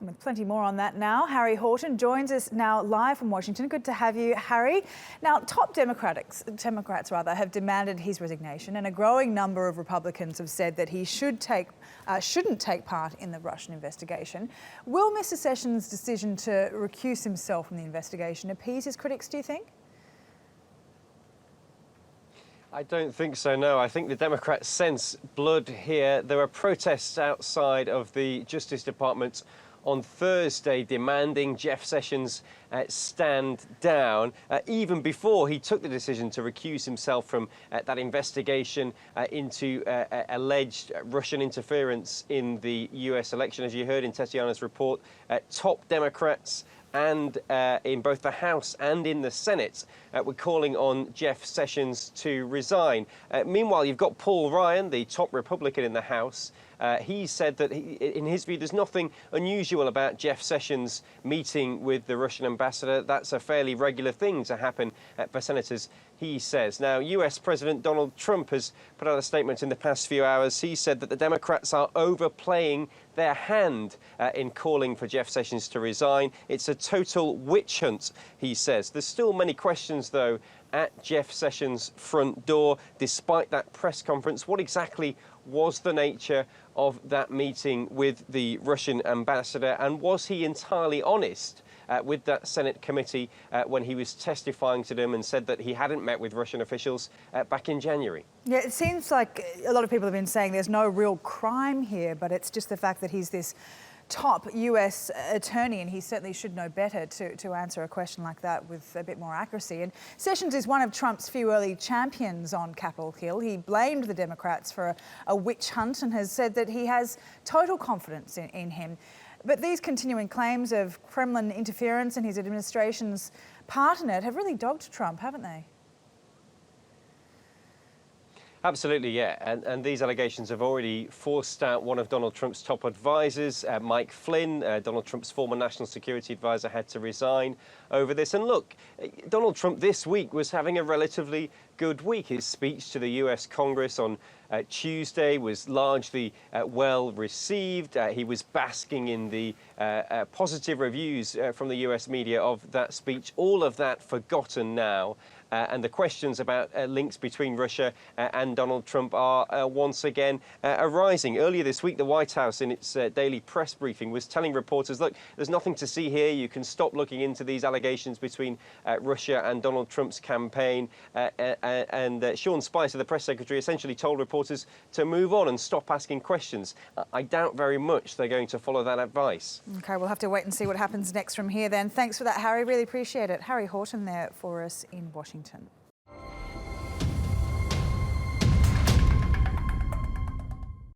with plenty more on that now. Harry Horton joins us now live from Washington. Good to have you, Harry. Now, top Democrats have demanded his resignation, and a growing number of Republicans have said that he shouldn't take part in the Russian investigation. Will Mr. Sessions' decision to recuse himself from the investigation appease his critics, do you think? I don't think so, no. I think the Democrats sense blood here. There were protests outside of the Justice Department on Thursday demanding Jeff Sessions stand down, even before he took the decision to recuse himself from that investigation into alleged Russian interference in the US election. As you heard in Tatiana's report, top Democrats and in both the House and in the Senate were calling on Jeff Sessions to resign. Meanwhile, you've got Paul Ryan, the top Republican in the House. He said that, in his view, there's nothing unusual about Jeff Sessions meeting with the Russian ambassador. That's a fairly regular thing to happen for senators, he says. Now, US President Donald Trump has put out a statement in the past few hours. He said that the Democrats are overplaying their hand in calling for Jeff Sessions to resign. It's a total witch hunt, he says. There's still many questions, though, at Jeff Sessions' front door, despite that press conference. What exactly was the nature of that meeting with the Russian ambassador, and was he entirely honest with that Senate committee when he was testifying to them and said that he hadn't met with Russian officials back in January? Yeah, it seems like a lot of people have been saying there's no real crime here, but it's just the fact that he's this top US attorney, and he certainly should know better to answer a question like that with a bit more accuracy. And Sessions is one of Trump's few early champions on Capitol Hill. He blamed the Democrats for a witch hunt and has said that he has total confidence in him. But these continuing claims of Kremlin interference and his administration's part in it have really dogged Trump, haven't they? Absolutely, yeah. And these allegations have already forced out one of Donald Trump's top advisors, Mike Flynn. Donald Trump's former national security advisor had to resign over this. And look, Donald Trump this week was having a relatively good week. His speech to the US Congress on Tuesday was largely well received. He was basking in the positive reviews from the US media of that speech. All of that forgotten now. And the questions about links between Russia and Donald Trump are once again arising. Earlier this week, the White House, in its daily press briefing, was telling reporters, look, there's nothing to see here. You can stop looking into these allegations between Russia and Donald Trump's campaign. And Sean Spicer, the press secretary, essentially told reporters to move on and stop asking questions. I doubt very much they're going to follow that advice. OK, we'll have to wait and see what happens next from here then. Thanks for that, Harry. Really appreciate it. Harry Horton there for us in Washington.